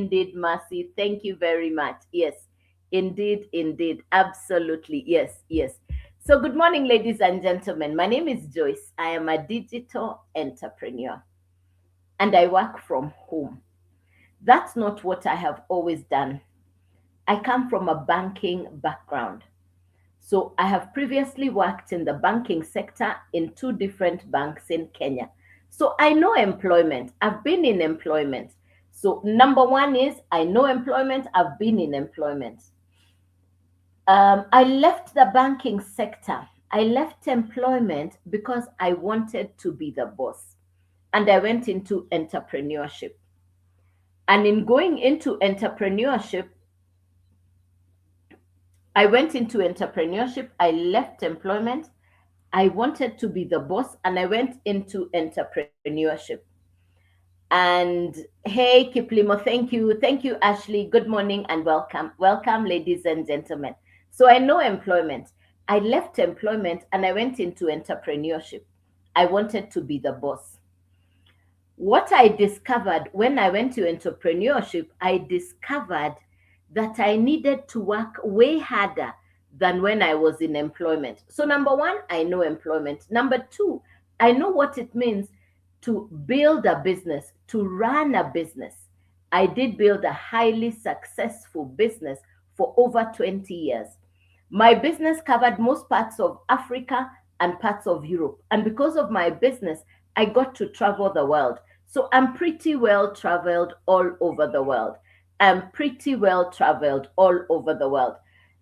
indeed, Mercy. Thank you very much. Yes, indeed, indeed. Absolutely. Yes, yes. So, good morning, ladies and gentlemen. My name is Joyce. I am a digital entrepreneur and I work from home. That's not what I have always done. I come from a banking background. So I have previously worked in the banking sector in two different banks in Kenya. So I know employment. I've been in employment. So number one is I know employment. I've been in employment. I left the banking sector. I left employment because I wanted to be the boss. And I went into entrepreneurship. And in going into entrepreneurship, I left employment. I wanted to be the boss and I went into entrepreneurship. And hey, Kiplimo, thank you. Thank you, Ashley. Good morning and welcome. Welcome, ladies and gentlemen. So I know employment. I left employment and I went into entrepreneurship. I wanted to be the boss. What I discovered when I went to entrepreneurship, I discovered that I needed to work way harder than when I was in employment. So, number one, I know employment. Number two, I know what it means to build a business, to run a business. I did build a highly successful business for over 20 years. My business covered most parts of Africa and parts of Europe. And because of my business, I got to travel the world. So I'm pretty well traveled all over the world. I'm pretty well traveled all over the world.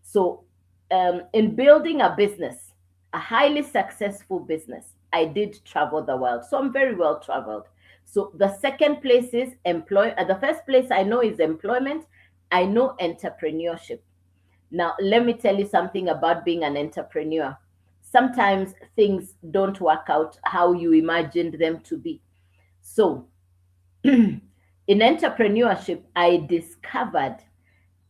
So, in building a business, a highly successful business, I did travel the world. So I'm very well traveled. So the second place is the first place I know is employment. I know entrepreneurship. Now, let me tell you something about being an entrepreneur. Sometimes things don't work out how you imagined them to be. So, in entrepreneurship, I discovered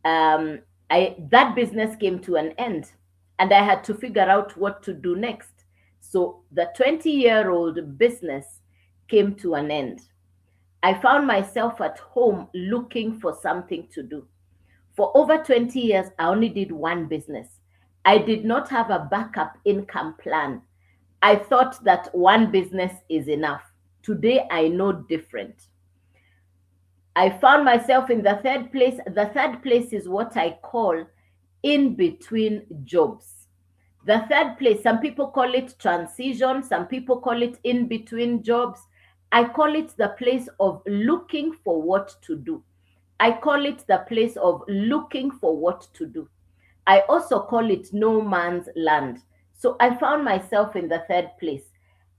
that business came to an end and I had to figure out what to do next. So, the 20-year-old business came to an end. I found myself at home looking for something to do. For over 20 years, I only did one business. I did not have a backup income plan. I thought that one business is enough. Today, I know different. I found myself in the third place. The third place is what I call in between jobs. The third place, some people call it transition, some people call it in between jobs. I call it the place of looking for what to do. I call it the place of looking for what to do. I also call it no man's land. So I found myself in the third place.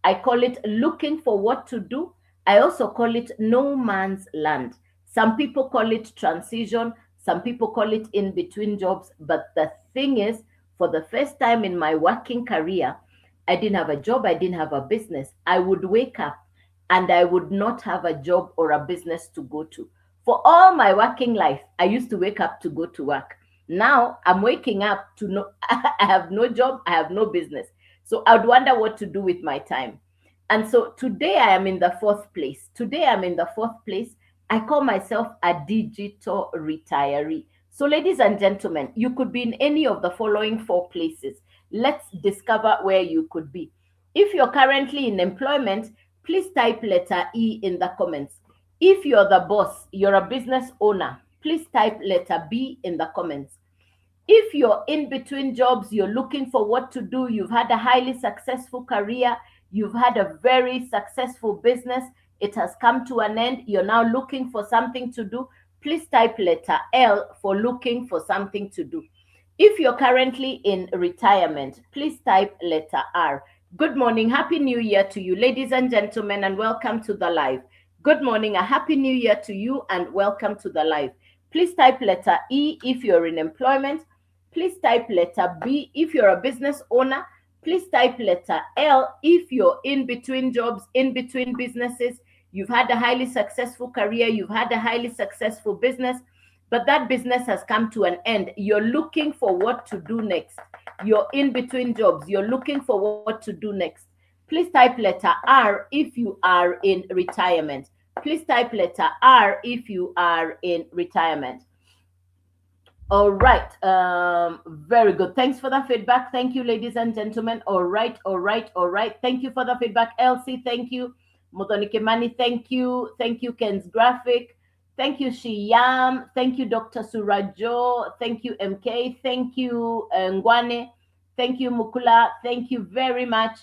I call it looking for what to do. I also call it no man's land. Some people call it transition. Some people call it in between jobs. But the thing is, for the first time in my working career, I didn't have a job. I didn't have a business. I would wake up and I would not have a job or a business to go to. For all my working life, I used to wake up to go to work. Now I'm waking up to know I have no job, I have no business. So I would wonder what to do with my time. And so today I am in the fourth place. Today I'm in the fourth place. I call myself a digital retiree. So, ladies and gentlemen, you could be in any of the following four places. Let's discover where you could be. If you're currently in employment, please type letter E in the comments. If you're the boss, you're a business owner, please type letter B in the comments. If you're in between jobs, you're looking for what to do, you've had a highly successful career, you've had a very successful business, it has come to an end, you're now looking for something to do, please type letter L for looking for something to do. If you're currently in retirement, please type letter R. Good morning, Happy New Year to you, ladies and gentlemen, and welcome to the live. Good morning, a Happy New Year to you, and welcome to the live. Please type letter E if you're in employment. Please type letter B if you're a business owner. Please type letter L if you're in between jobs, in between businesses. You've had a highly successful career, you've had a highly successful business, but that business has come to an end. You're looking for what to do next. You're in between jobs, you're looking for what to do next. Please type letter R if you are in retirement. Please type letter R if you are in retirement. All right. Very good. Thanks for the feedback. Thank you, ladies and gentlemen. All right. Thank you for the feedback. Elsie, thank you. Modonike Mani, thank you. Thank you, Ken's Graphic. Thank you, Shiyam. Thank you, Dr. Surajo. Thank you, MK. Thank you, Ngwane. Thank you, Mukula. Thank you very much.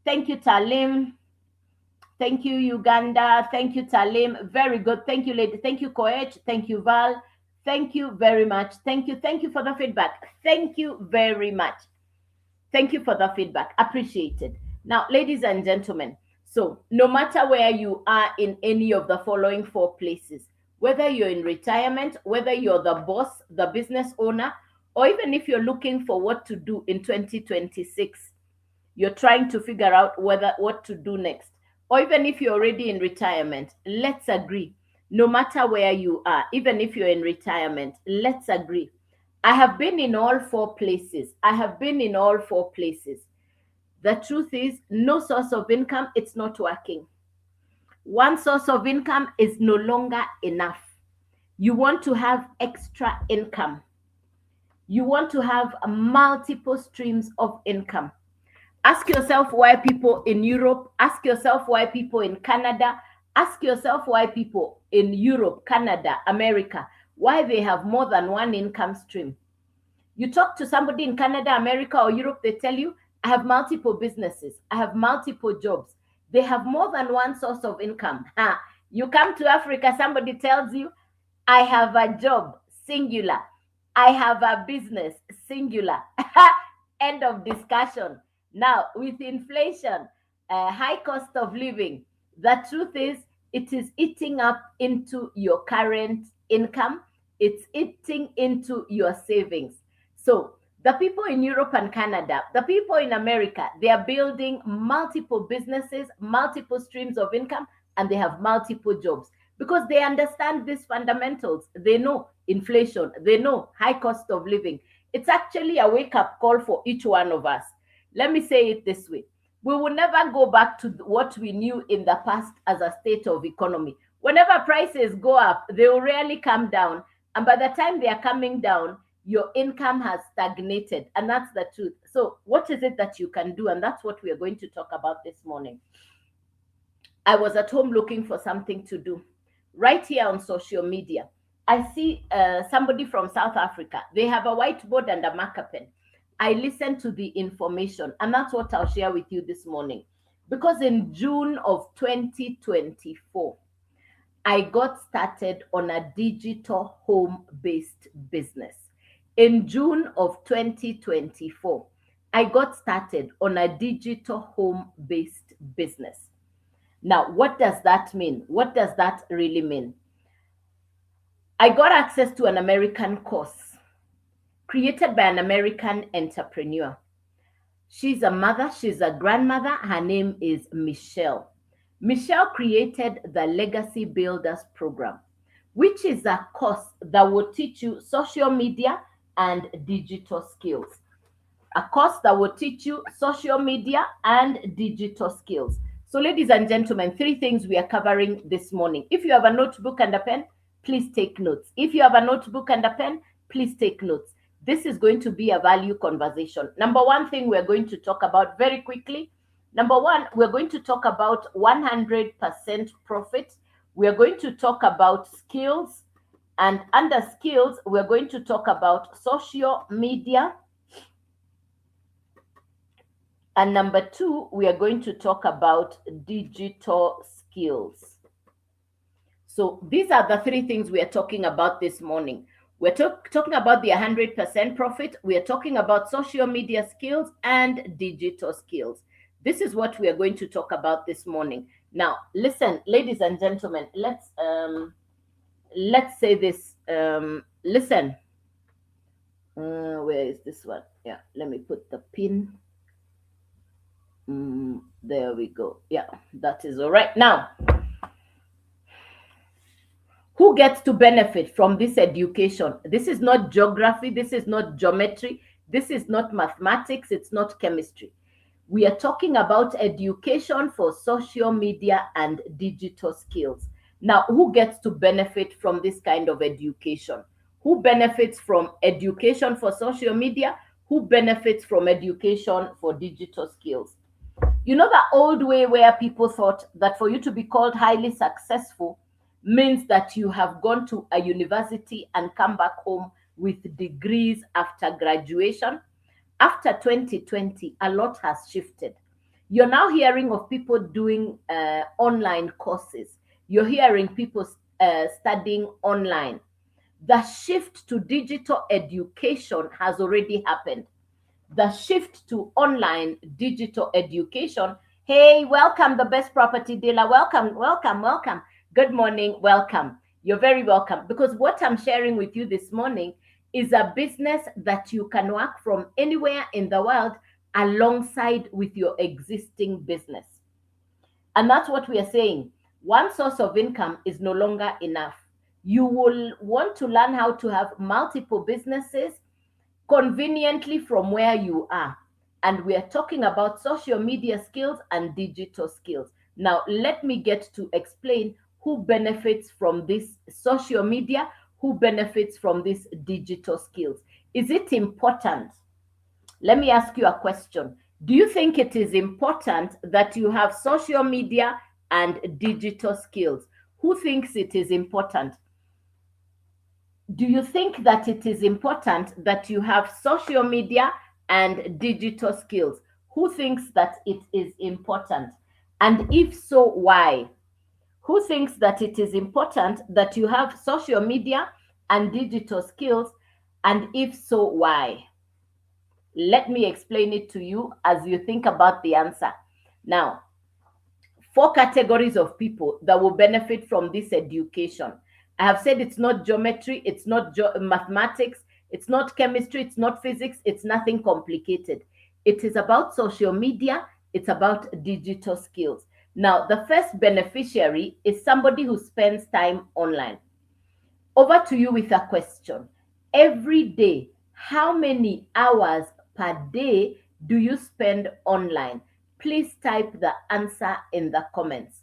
Thank you, Talim. Thank you, Uganda. Thank you, Talim. Very good. Thank you, lady. Thank you, Koech. Thank you, Val. Thank you very much. Thank you. Thank you for the feedback. Thank you very much. Thank you for the feedback. Appreciated. Now, ladies and gentlemen, so no matter where you are in any of the following 4 places, whether you're in retirement, whether you're the boss, the business owner, or even if you're looking for what to do in 2026, you're trying to figure out what to do next, or even if you're already in retirement, let's agree, no matter where you are, even if you're in retirement, let's agree. I have been in all 4 places. The truth is, no source of income, it's not working. One source of income is no longer enough. You want to have extra income. You want to have multiple streams of income. Ask yourself why people in Europe, ask yourself why people in Canada, ask yourself why people in Europe, Canada, America, why they have more than one income stream. You talk to somebody in Canada, America, or Europe, they tell you, I have multiple businesses, I have multiple jobs. They have more than one source of income. You come to Africa, somebody tells you, I have a job, singular. I have a business, singular. End of discussion. Now, with inflation, high cost of living, the truth is, it is eating up into your current income. It's eating into your savings. So the people in Europe and Canada, the people in America, they are building multiple businesses, multiple streams of income, and they have multiple jobs because they understand these fundamentals. They know inflation, they know high cost of living. It's actually a wake-up call for each one of us. Let me say it this way. We will never go back to what we knew in the past as a state of economy. Whenever prices go up, they will rarely come down. And by the time they are coming down, your income has stagnated. And that's the truth. So what is it that you can do? And that's what we are going to talk about this morning. I was at home looking for something to do. Right here on social media, I see somebody from South Africa. They have a whiteboard and a marker pen. I listened to the information, and that's what I'll share with you this morning. Because in June of 2024, I got started on a digital home-based business. In June of 2024, I got started on a digital home-based business. Now, what does that mean? What does that really mean? I got access to an American course created by an American entrepreneur. She's a mother, she's a grandmother. Her name is Michelle. Michelle created the Legacy Builders Program, which is a course that will teach you social media and digital skills. A course that will teach you social media and digital skills. So, ladies and gentlemen, 3 things we are covering this morning. If you have a notebook and a pen, please take notes. If you have a notebook and a pen, please take notes. This is going to be a value conversation. Number 1 thing we're going to talk about very quickly. Number 1, we're going to talk about 100% profit. We're going to talk about skills. And under skills, we're going to talk about social media. And number 2, we are going to talk about digital skills. So these are the 3 things we are talking about this morning. We're talking about the 100% profit. We are talking about social media skills and digital skills. This is what we are going to talk about this morning. Now, listen, ladies and gentlemen, let's say this. Listen. Where is this one? Yeah, let me put the pin. There we go. Yeah, that is all right. Now, who gets to benefit from this education? This is not geography. This is not geometry. This is not mathematics. It's not chemistry. We are talking about education for social media and digital skills. Now, who gets to benefit from this kind of education? Who benefits from education for social media? Who benefits from education for digital skills? You know, the old way where people thought that for you to be called highly successful means that you have gone to a university and come back home with degrees after graduation. After 2020, a lot has shifted. You're now hearing of people doing online courses. You're hearing people studying online. The shift to digital education has already happened. The shift to online digital education. Hey, welcome, the best property dealer. Welcome, welcome, welcome. Good morning, welcome. You're very welcome. Because what I'm sharing with you this morning is a business that you can work from anywhere in the world alongside with your existing business. And that's what we are saying. One source of income is no longer enough. You will want to learn how to have multiple businesses conveniently from where you are. And we are talking about social media skills and digital skills. Now, let me get to explain who benefits from this social media, who benefits from these digital skills. Is it important? Let me ask you a question. Do you think it is important that you have social media and digital skills? Who thinks it is important? Do you think that it is important that you have social media and digital skills? Who thinks that it is important? And if so, why? Who thinks that it is important that you have social media and digital skills? And if so, why? Let me explain it to you as you think about the answer. Now, 4 categories of people that will benefit from this education. I have said it's not geometry, it's not mathematics, it's not chemistry, it's not physics, it's nothing complicated. It is about social media, it's about digital skills. Now, the first beneficiary is somebody who spends time online. Over to you with a question. Every day, how many hours per day do you spend online? Please type the answer in the comments.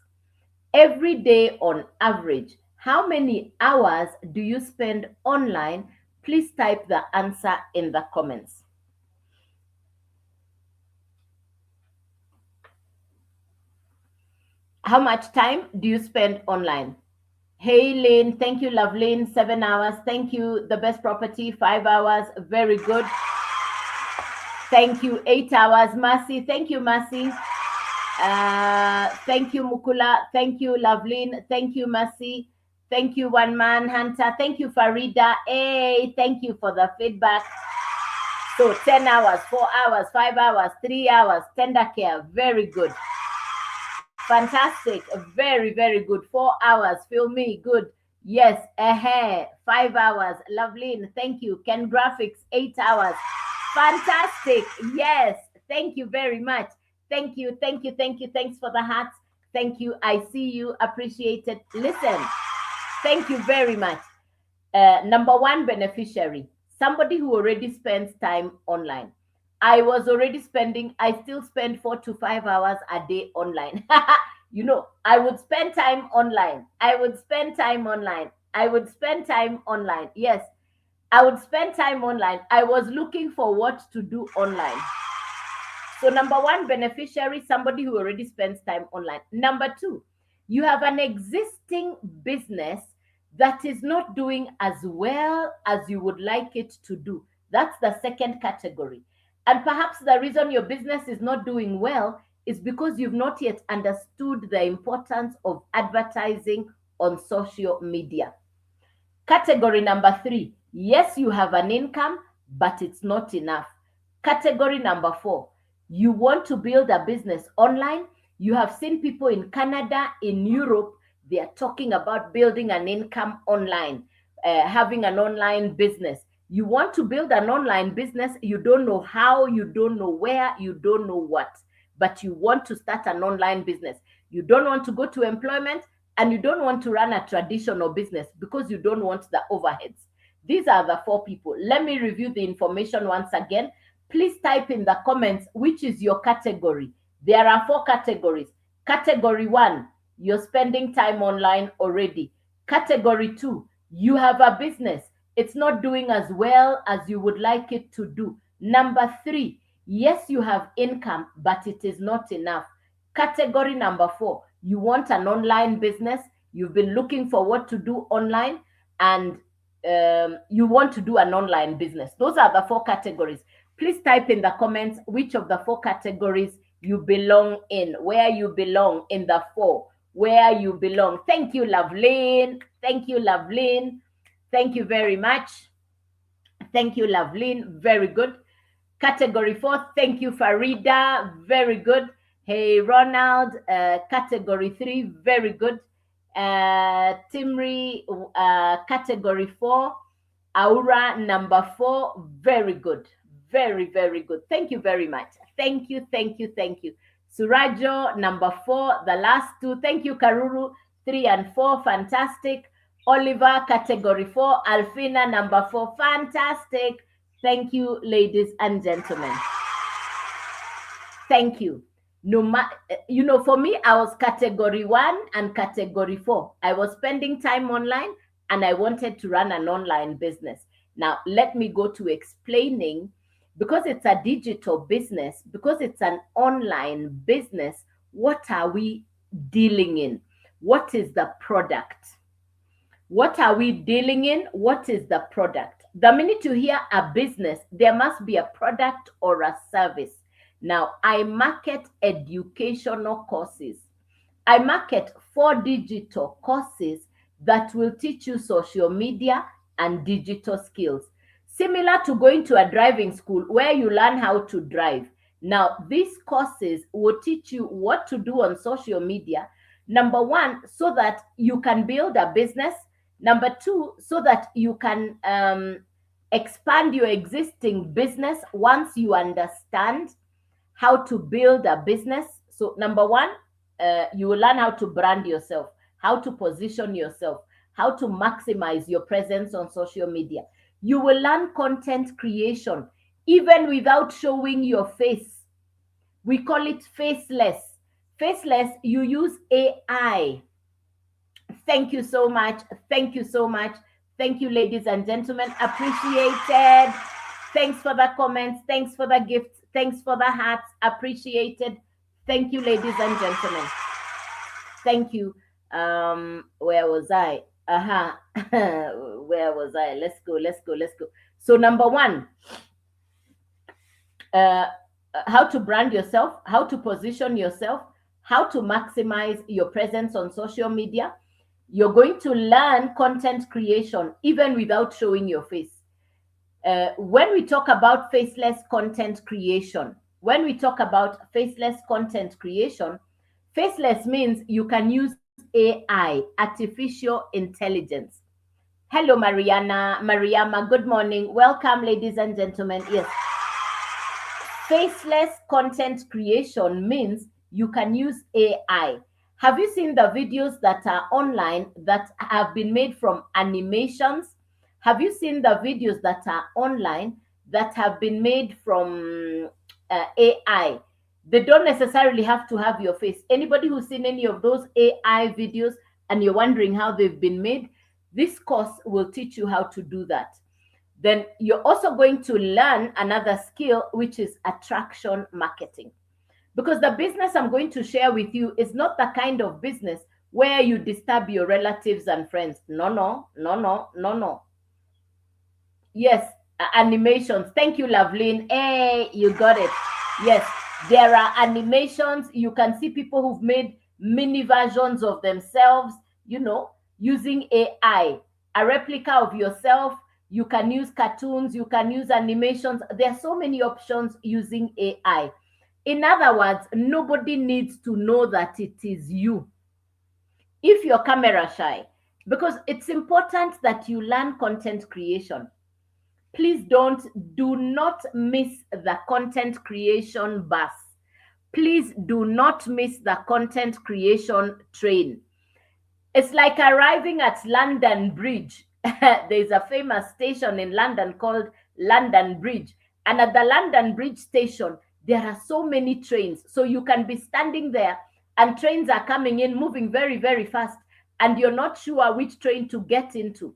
Every day on average, how many hours do you spend online? Please type the answer in the comments. How much time do you spend online? Hey, Lynn, thank you, Lovelyn, 7 hours. Thank you, The Best Property, 5 hours. Very good. Thank you, 8 hours. Mercy, thank you, Mercy. Thank you, Mukula. Thank you, Lovelyn. Thank you, Mercy. Thank you, One Man Hunter. Thank you, Farida. Hey, thank you for the feedback. So 10 hours, 4 hours, 5 hours, 3 hours, tender care. Very good. Fantastic. Very, very good. 4 hours. Feel me. Good. Yes. 5 hours. Lovely. Thank you. Ken Graphics. 8 hours. Fantastic. Yes. Thank you very much. Thank you. Thank you. Thank you. Thanks for the hearts. Thank you. I see you. Appreciate it. Listen. Thank you very much. Number 1 beneficiary. Somebody who already spends time online. I still spend 4 to 5 hours a day online. You know, I would spend time online. I would spend time online. Yes, I would spend time online. I was looking for what to do online. So number 1 beneficiary, somebody who already spends time online. Number 2, you have an existing business that is not doing as well as you would like it to do. That's the second category. And perhaps the reason your business is not doing well is because you've not yet understood the importance of advertising on social media. Category number 3, yes, you have an income, but it's not enough. Category number 4, you want to build a business online. You have seen people in Canada, in Europe, they are talking about building an income online, having an online business. You want to build an online business, you don't know how, you don't know where, you don't know what, but you want to start an online business. You don't want to go to employment, and you don't want to run a traditional business because you don't want the overheads. These are the 4 people. Let me review the information once again. Please type in the comments which is your category. There are 4 categories. Category 1, you're spending time online already. Category 2, you have a business. It's not doing as well as you would like it to do. Number 3, yes, you have income, but it is not enough. Category number 4, you want an online business. You've been looking for what to do online, and you want to do an online business. Those are the 4 categories. Please type in the comments which of the 4 categories you belong in, where you belong in the 4, where you belong. Thank you, Loveline. Thank you, Loveline. Thank you very much. Thank you, Loveline. Very good. Category 4, thank you, Farida. Very good. Hey, Ronald. Category 3, very good. Timri, category 4. Aura, number 4, very good. Very, very good. Thank you very much. Thank you, thank you, thank you. Surajo, number 4, the last 2. Thank you, Karuru, 3 and 4, fantastic. Oliver, category 4. Alfina, number 4, fantastic. Thank you, ladies and gentlemen. Thank you. For me, I was category 1 and category 4. I was spending time online and I wanted to run an online business. Now, let me go to explaining, because it's a digital business, because it's an online business, what are we dealing in? What is the product? What are we dealing in? What is the product? The minute you hear a business, there must be a product or a service. Now, I market educational courses. I market 4 digital courses that will teach you social media and digital skills. Similar to going to a driving school where you learn how to drive. Now, these courses will teach you what to do on social media. Number 1, so that you can build a business. Number 2, so that you can expand your existing business once you understand how to build a business. So number 1, you will learn how to brand yourself, how to position yourself, how to maximize your presence on social media. You will learn content creation, even without showing your face. We call it faceless. Faceless, you use AI. Thank you so much. Thank you so much. Thank you, ladies and gentlemen. Appreciated. Thanks for the comments. Thanks for the gifts. Thanks for the hearts. Appreciated. Thank you, ladies and gentlemen. Thank you. Where was I? Where was I? Let's go. So number 1, how to brand yourself, how to position yourself, how to maximize your presence on social media. You're going to learn content creation even without showing your face. When we talk about faceless content creation, faceless means you can use AI, artificial intelligence. Hello, Mariama, good morning. Welcome, ladies and gentlemen. Yes. Faceless content creation means you can use AI. Have you seen the videos that are online that have been made from animations? Have you seen the videos that are online that have been made from AI? They don't necessarily have to have your face. Anybody who's seen any of those AI videos and you're wondering how they've been made, this course will teach you how to do that. Then you're also going to learn another skill, which is attraction marketing. Because the business I'm going to share with you is not the kind of business where you disturb your relatives and friends. No. Yes, animations. Thank you, Loveline. Hey, you got it. Yes, there are animations. You can see people who've made mini versions of themselves, using AI. A replica of yourself. You can use cartoons. You can use animations. There are so many options using AI. In other words, nobody needs to know that it is you. If you're camera shy, because it's important that you learn content creation. Please do not miss the content creation bus. Please do not miss the content creation train. It's like arriving at London Bridge. There's a famous station in London called London Bridge. And at the London Bridge station, there are so many trains. So you can be standing there and trains are coming in, moving very, very fast, and you're not sure which train to get into,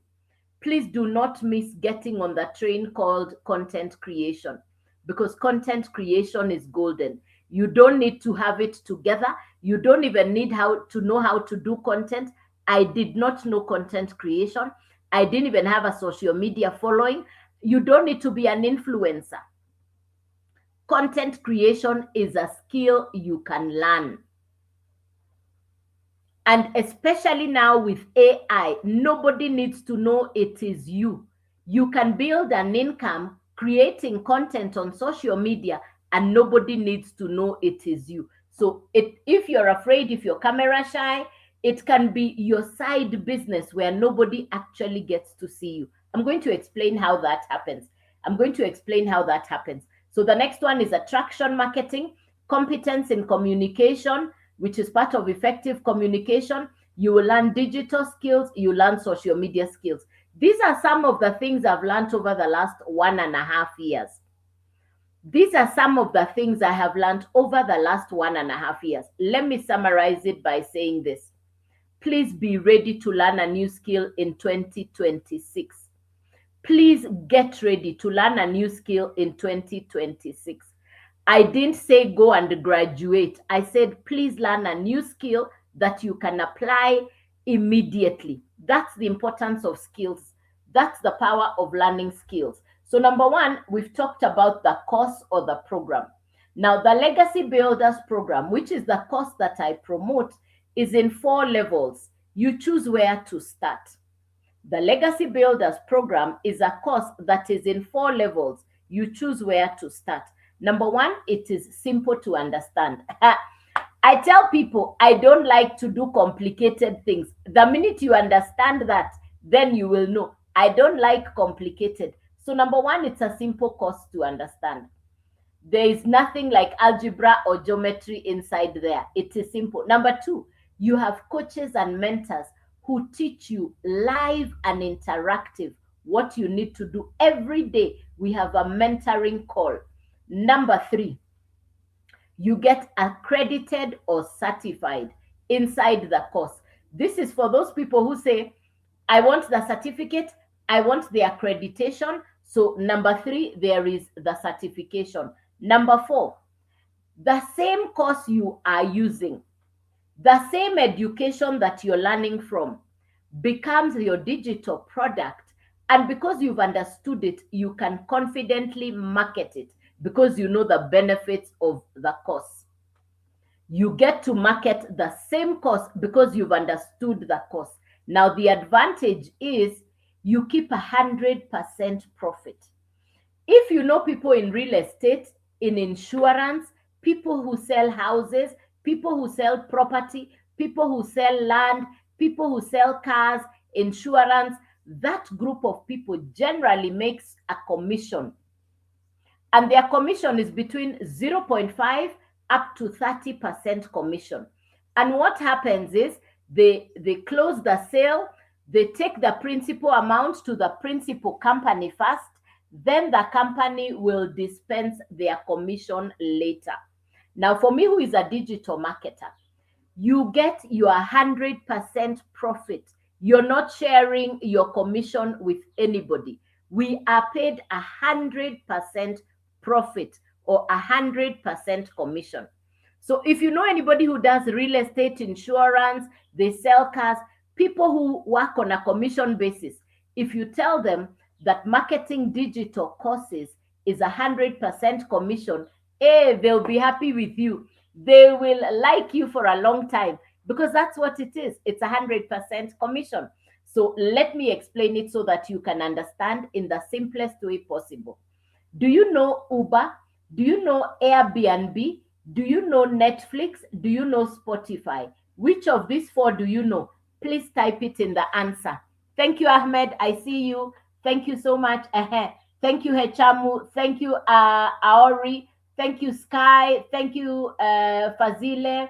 please do not miss getting on the train called content creation, because content creation is golden. You don't need to have it together. You don't even need to know how to do content. I did not know content creation. I didn't even have a social media following. You don't need to be an influencer. Content creation is a skill you can learn. And especially now with AI, nobody needs to know it is you. You can build an income creating content on social media, and nobody needs to know it is you. So if you're afraid, if you're camera shy, it can be your side business where nobody actually gets to see you. I'm going to explain how that happens. So the next one is attraction marketing, competence in communication, which is part of effective communication. You will learn digital skills, you learn social media skills. These are some of the things I've learned over the last 1.5 years. These are some of the things I have learned over the last 1.5 years. Let me summarize it by saying this. Please be ready to learn a new skill in 2026. Please get ready to learn a new skill in 2026. I didn't say go and graduate. I said, please learn a new skill that you can apply immediately. That's the importance of skills. That's the power of learning skills. So number one, we've talked about the course or the program. Now, the Legacy Builders program, which is the course that I promote, is in 4 levels. You choose where to start. The Legacy Builders program is a course that is in 4 levels. You choose where to start. Number one, it is simple to understand. I tell people I don't like to do complicated things. The minute you understand that, then you will know. I don't like complicated. So number one, it's a simple course to understand. There is nothing like algebra or geometry inside there. It is simple. Number two, you have coaches and mentors who teach you live and interactive what you need to do every day. We have a mentoring call. Number three, you get accredited or certified inside the course. This is for those people who say, I want the certificate, I want the accreditation. So number three, there is the certification. Number four, the same course you are using, the same education that you're learning from becomes your digital product. And because you've understood it, you can confidently market it because you know the benefits of the course. You get to market the same course because you've understood the course. Now, the advantage is you keep 100% profit. If you know people in real estate, in insurance, people who sell houses, people who sell property, people who sell land, people who sell cars, insurance, that group of people generally makes a commission. And their commission is between 0.5 up to 30% commission. And what happens is they close the sale, they take the principal amount to the principal company first, then the company will dispense their commission later. Now, for me, who is a digital marketer, you get your 100% profit. You're not sharing your commission with anybody. We are paid 100% profit or 100% commission. So if you know anybody who does real estate, insurance, they sell cars, people who work on a commission basis, if you tell them that marketing digital courses is 100% commission, they'll be happy with you. They will like you for a long time because that's what it is. It's 100% commission. So let me explain it so that you can understand in the simplest way possible. Do you know Uber? Do you know Airbnb? Do you know Netflix? Do you know Spotify? Which of these 4 do you know? Please type it in the answer. Thank you, Ahmed. I see you. Thank you so much. Thank you, Hechamu. Thank you, Aori. Thank you, Sky. Thank you, Fazile.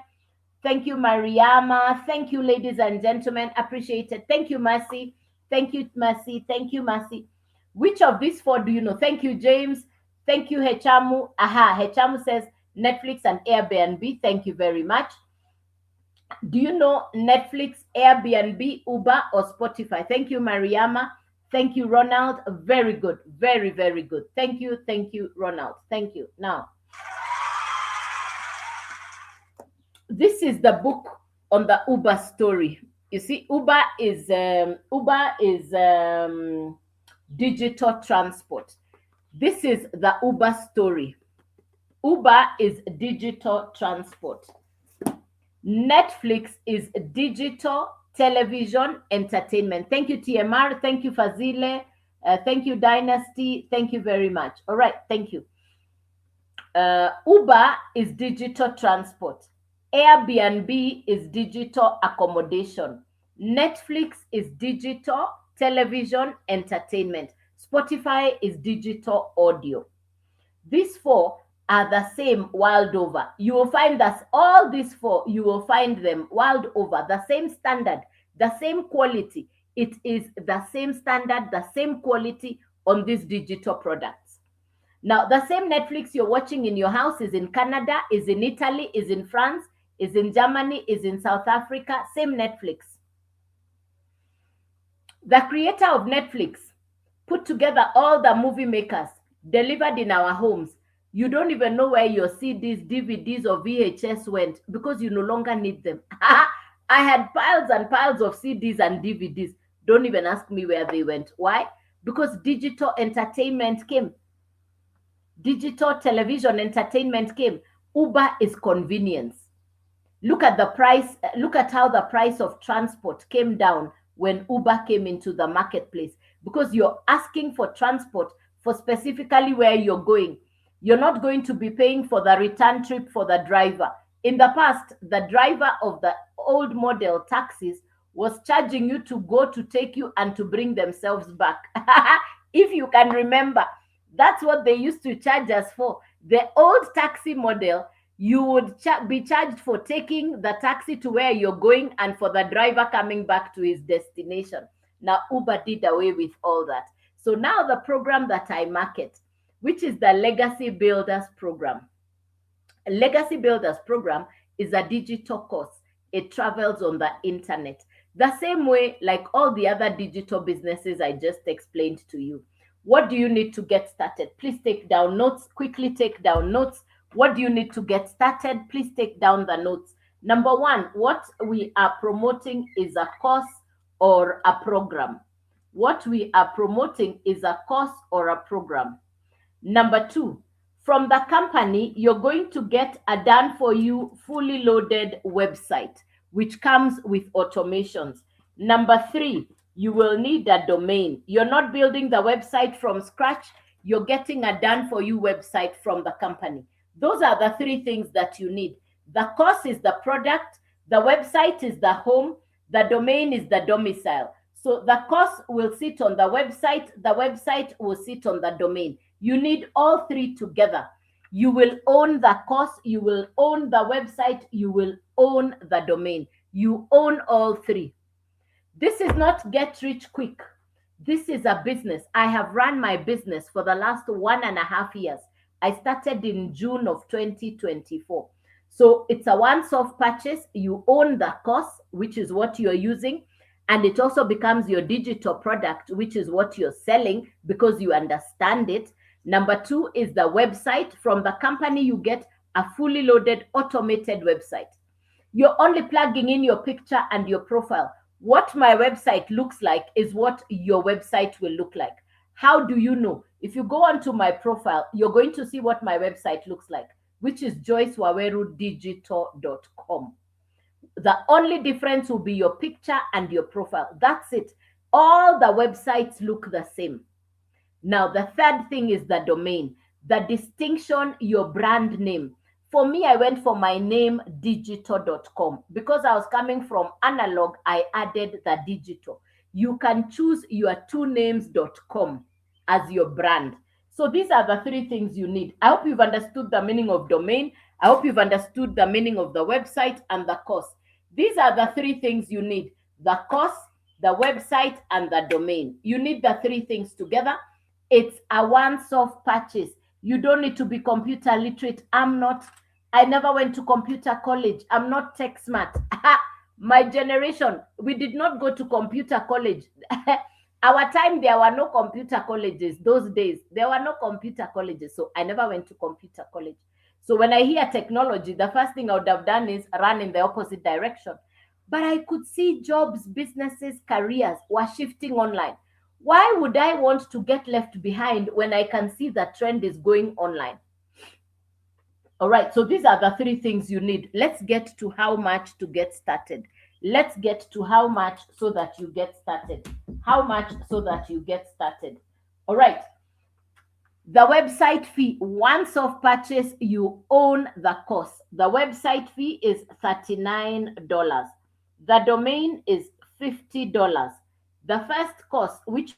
Thank you, Mariama. Thank you, ladies and gentlemen. Appreciate it. Thank you, Mercy. Thank you, Mercy. Thank you, Mercy. Which of these 4 do you know? Thank you, James. Thank you, Hechamu. Hechamu says Netflix and Airbnb. Thank you very much. Do you know Netflix, Airbnb, Uber, or Spotify? Thank you, Mariama. Thank you, Ronald. Very good. Very, very good. Thank you, Ronald. Thank you. Now, this is the book on the Uber story. You see, Uber is digital transport. This is the Uber story. Uber is digital transport. Netflix is digital television entertainment. Thank you, TMR. Thank you, Fazile. Thank you, Dynasty. Thank you very much. All right, thank you. Uber is digital transport. Airbnb is digital accommodation. Netflix is digital television entertainment. Spotify is digital audio. These four are the same world over. You will find that all these four, you will find them world over, the same standard, the same quality. It is the same standard, the same quality on these digital products. Now, the same Netflix you're watching in your house is in Canada, is in Italy, is in France, is in Germany, is in South Africa, same Netflix. The creator of Netflix put together all the movie makers, delivered in our homes. You don't even know where your CDs, DVDs, or VHS went because you no longer need them. I had piles and piles of CDs and DVDs. Don't even ask me where they went. Why? Because digital entertainment came. Digital television entertainment came. Uber is convenience. Look at the price. Look at how the price of transport came down when Uber came into the marketplace, because you're asking for transport for specifically where you're going. You're not going to be paying for the return trip for the driver. In the past, the driver of the old model taxis was charging you to go to take you and to bring themselves back. If you can remember, that's what they used to charge us for. The old taxi model, you would be charged for taking the taxi to where you're going and for the driver coming back to his destination. Now, Uber did away with all that. So now the program that I market, which is the Legacy Builders Program. A Legacy Builders Program is a digital course. It travels on the internet. The same way like all the other digital businesses I just explained to you. What do you need to get started? Please take down notes. Quickly take down notes. What do you need to get started? Please take down the notes. Number one, what we are promoting is a course or a program. What we are promoting is a course or a program. Number two, from the company, you're going to get a done for you fully loaded website, which comes with automations. Number three, you will need a domain. You're not building the website from scratch. You're getting a done for you website from the company. Those are the three things that you need. The course is the product, the website is the home, the domain is the domicile. So the course will sit on the website will sit on the domain. You need all three together. You will own the course, you will own the website, you will own the domain. You own all three. This is not get rich quick. This is a business. I have run my business for the last 1.5 years. I started in June of 2024. So it's a once-off purchase. You own the course, which is what you're using. And it also becomes your digital product, which is what you're selling because you understand it. Number two is the website. From the company, you get a fully loaded automated website. You're only plugging in your picture and your profile. What my website looks like is what your website will look like. How do you know? If you go onto my profile, you're going to see what my website looks like, which is joycewawerudigital.com. The only difference will be your picture and your profile. That's it. All the websites look the same. Now, the third thing is the domain, the distinction, your brand name. For me, I went for my name, digital.com. Because I was coming from analog, I added the digital. You can choose your twonames.com as your brand. So these are the three things you need. I hope you've understood the meaning of domain. I hope you've understood the meaning of the website and the course. These are the three things you need: the course, the website, and the domain. You need the three things together. It's a once-off purchase. You don't need to be computer literate. I'm not. I never went to computer college. I'm not tech smart. My generation, we did not go to computer college. Our time, there were no computer colleges. Those days, there were no computer colleges. So I never went to computer college. So when I hear technology, the first thing I would have done is run in the opposite direction. But I could see jobs, businesses, careers were shifting online. Why would I want to get left behind when I can see the trend is going online? All right, so these are the three things you need. Let's get to how much to get started. Let's get to how much so that you get started. How much so that you get started. All right, the website fee, once of purchase, you own the course. The website fee is $39. The domain is $50. The first course, which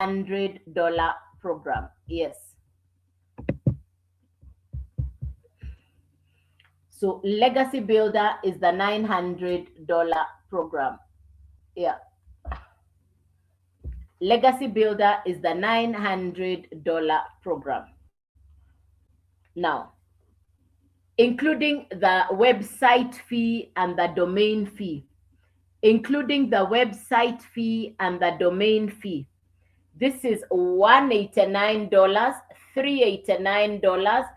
$900 program. Yes. So Legacy Builder is the $900 program. Yeah. Legacy Builder is the $900 program. Now, including the website fee and the domain fee, including the website fee and the domain fee. This is $189, $389,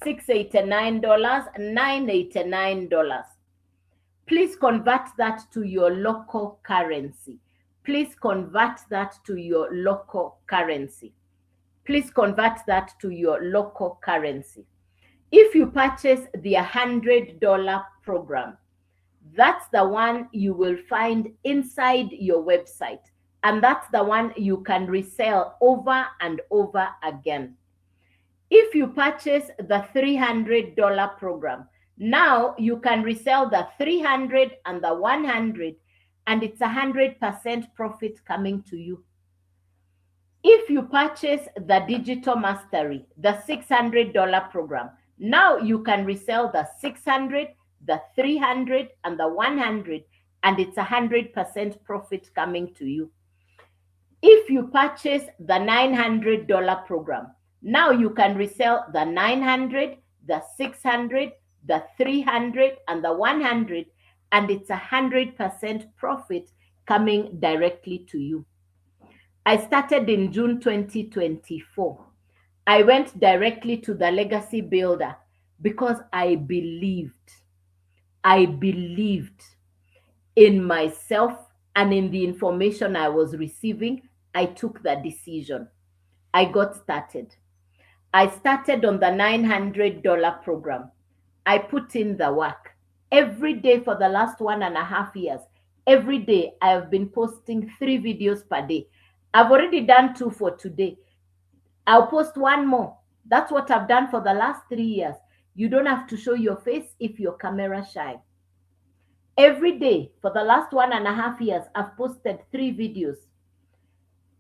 $689, $989. Please convert that to your local currency. Please convert that to your local currency. Please convert that to your local currency. If you purchase the $100 program, that's the one you will find inside your website. And that's the one you can resell over and over again. If you purchase the $300 program, now you can resell the 300 and the 100, and it's 100% profit coming to you. If you purchase the Digital Mastery, the $600 program, now you can resell the 600, the 300, and the 100, and it's 100% profit coming to you. If you purchase the $900 program, now you can resell the 900, the 600, the 300, and the 100, and it's 100% profit coming directly to you. I started in June 2024. I went directly to the Legacy Builder because I believed in myself and in the information I was receiving. I took the decision. I got started. I started on the $900 program. I put in the work. Every day for the last 1.5 years, every day I have been posting 3 videos per day. I've already done 2 for today. I'll post 1 more. That's what I've done for the last 3 years. You don't have to show your face if you're camera shy. Every day for the last 1.5 years, I've posted 3 videos.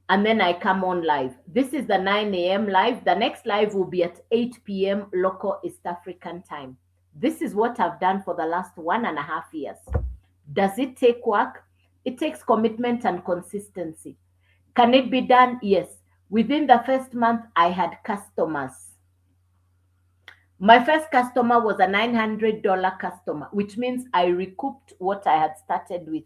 And then I come on live. This is the 9 a.m. live. The next live will be at 8 p.m. local East African time. This is what I've done for the last 1.5 years. Does it take work? It takes commitment and consistency. Can it be done? Yes. Within the first month, I had customers. My first customer was a $900 customer, which means I recouped what I had started with.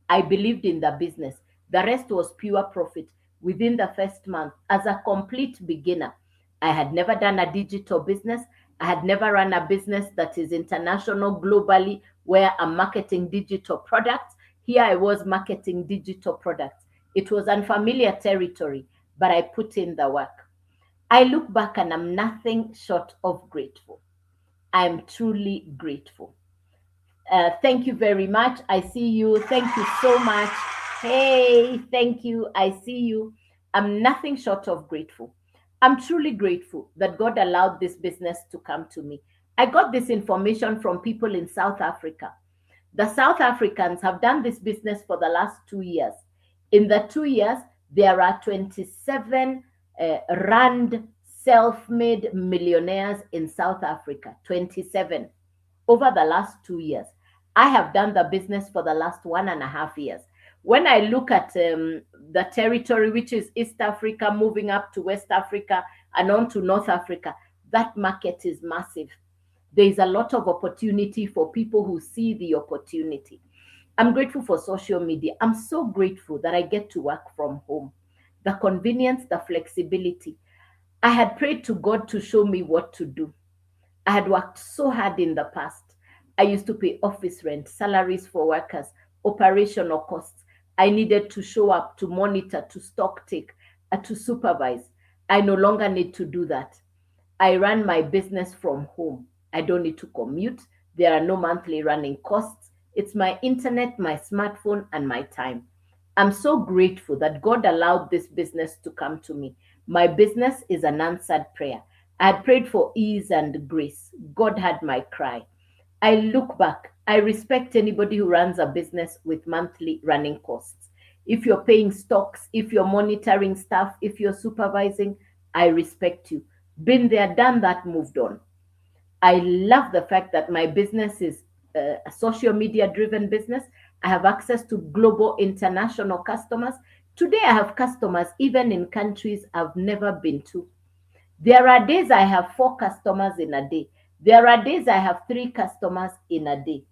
I believed in the business. The rest was pure profit within the first month. As a complete beginner, I had never done a digital business. I had never run a business that is international globally, where I'm marketing digital products. Here I was marketing digital products. It was unfamiliar territory, but I put in the work. I look back and I'm nothing short of grateful. I'm truly grateful. Thank you very much. I see you. Thank you so much. Hey, thank you. I see you. I'm nothing short of grateful. I'm truly grateful that God allowed this business to come to me. I got this information from people in South Africa. The South Africans have done this business for the last 2 years. In the 2 years, there are 27 Rand self-made millionaires in South Africa. 27 over the last 2 years. I have done the business for the last 1.5 years. When I look at the territory, which is East Africa, moving up to West Africa and on to North Africa, that market is massive. There is a lot of opportunity for people who see the opportunity. I'm grateful for social media. I'm so grateful that I get to work from home. The convenience, the flexibility. I had prayed to God to show me what to do. I had worked so hard in the past. I used to pay office rent, salaries for workers, operational costs. I needed to show up, to monitor, to stock take, to supervise. I no longer need to do that. I run my business from home. I don't need to commute. There are no monthly running costs. It's my internet, my smartphone, and my time. I'm so grateful that God allowed this business to come to me. My business is an answered prayer. I had prayed for ease and grace. God had my cry. I look back. I respect anybody who runs a business with monthly running costs. If you're paying stocks, if you're monitoring stuff, if you're supervising, I respect you. Been there, done that, moved on. I love the fact that my business is a social media driven business. I have access to global international customers. Today, I have customers even in countries I've never been to. There are days I have 4 customers in a day. There are days I have 3 customers in a day.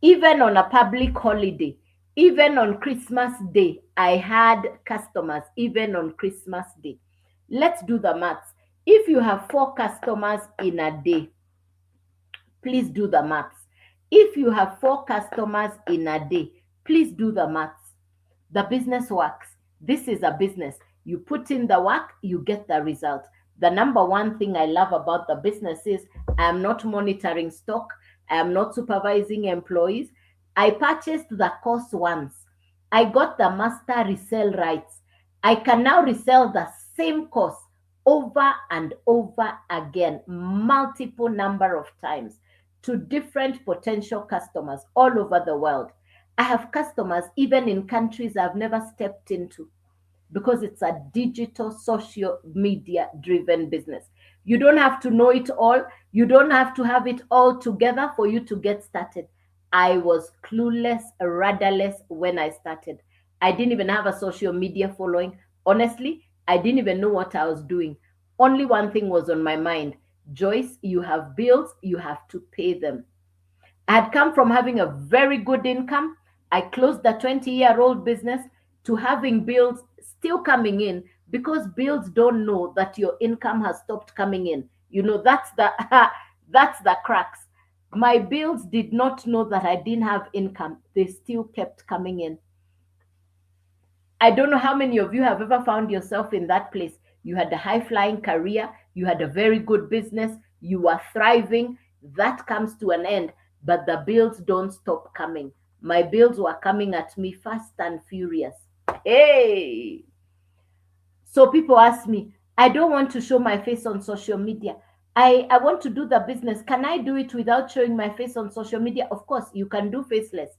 Even on a public holiday, even on Christmas Day, I had customers, even on Christmas Day. Let's do the maths. If you have 4 customers in a day, please do the maths. If you have 4 customers in a day, please do the maths. The business works. This is a business. You put in the work, you get the result. The number one thing I love about the business is I am not monitoring stock. I am not supervising employees. I purchased the course once. I got the master resell rights. I can now resell the same course over and over again, multiple number of times to different potential customers all over the world. I have customers even in countries I've never stepped into because it's a digital social media driven business. You don't have to know it all. You don't have to have it all together for you to get started. I was clueless, rudderless when I started. I didn't even have a social media following. Honestly, I didn't even know what I was doing. Only one thing was on my mind: Joyce, you have bills, you have to pay them. I had come from having a very good income. I closed the 20-year-old business to having bills still coming in because bills don't know that your income has stopped coming in. That's the that's the crux. My bills did not know that I didn't have income. They still kept coming in. I don't know how many of you have ever found yourself in that place. You had a high flying career, you had a very good business, you were thriving. That comes to an end, but the bills don't stop coming. My bills were coming at me fast and furious. Hey! So people ask me, I don't want to show my face on social media. I want to do the business. Can I do it without showing my face on social media? Of course, you can do faceless.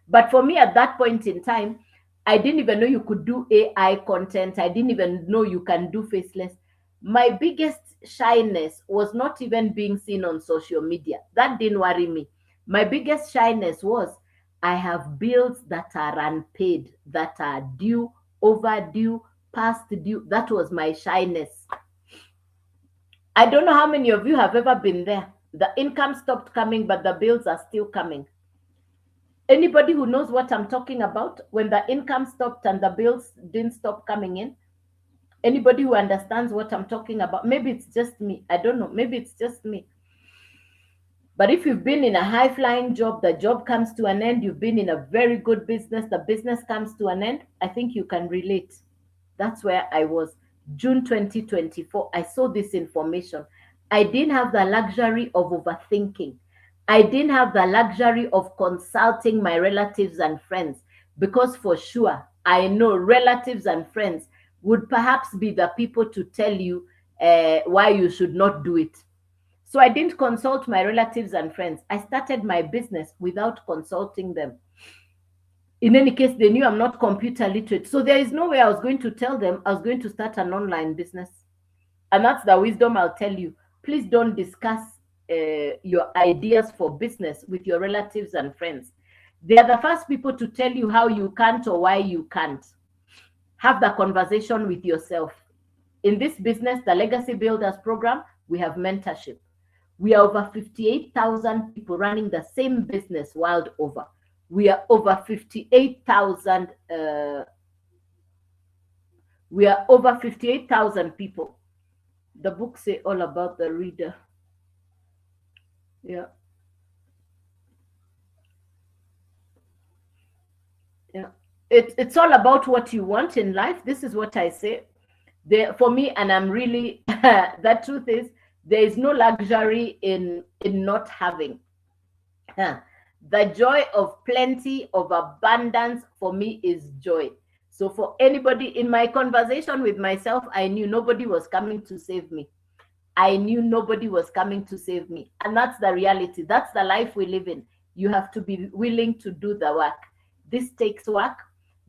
But for me at that point in time, I didn't even know you could do AI content. I didn't even know you can do faceless. My biggest shyness was not even being seen on social media. That didn't worry me. My biggest shyness was I have bills that are unpaid, that are due, overdue, past due. That was my shyness. I don't know how many of you have ever been there. The income stopped coming, but the bills are still coming. Anybody who knows what I'm talking about, when the income stopped and the bills didn't stop coming in? Anybody who understands what I'm talking about? Maybe it's just me. I don't know. Maybe it's just me. But if you've been in a high flying job, the job comes to an end. You've been in a very good business, the business comes to an end. I think you can relate. That's where I was. June 2024, I saw this information. I didn't have the luxury of overthinking. I didn't have the luxury of consulting my relatives and friends because for sure, I know relatives and friends would perhaps be the people to tell you why you should not do it. So I didn't consult my relatives and friends. I started my business without consulting them. In any case, they knew I'm not computer literate. So there is no way I was going to tell them I was going to start an online business. And that's the wisdom I'll tell you. Please don't discuss your ideas for business with your relatives and friends. They are the first people to tell you how you can't or why you can't. Have the conversation with yourself. In this business, the Legacy Builders program, we have mentorship. We are over 58,000 people running the same business world over. We are over 58,000. We are over 58,000 people. The books say all about the reader. Yeah. Yeah. It's all about what you want in life. This is what I say. For me, and I'm really, the truth is, there is no luxury in not having. The joy of plenty, of abundance, for me is joy. So for anybody in my conversation with myself, I knew nobody was coming to save me. I knew nobody was coming to save me. And that's the reality. That's the life we live in. You have to be willing to do the work. This takes work.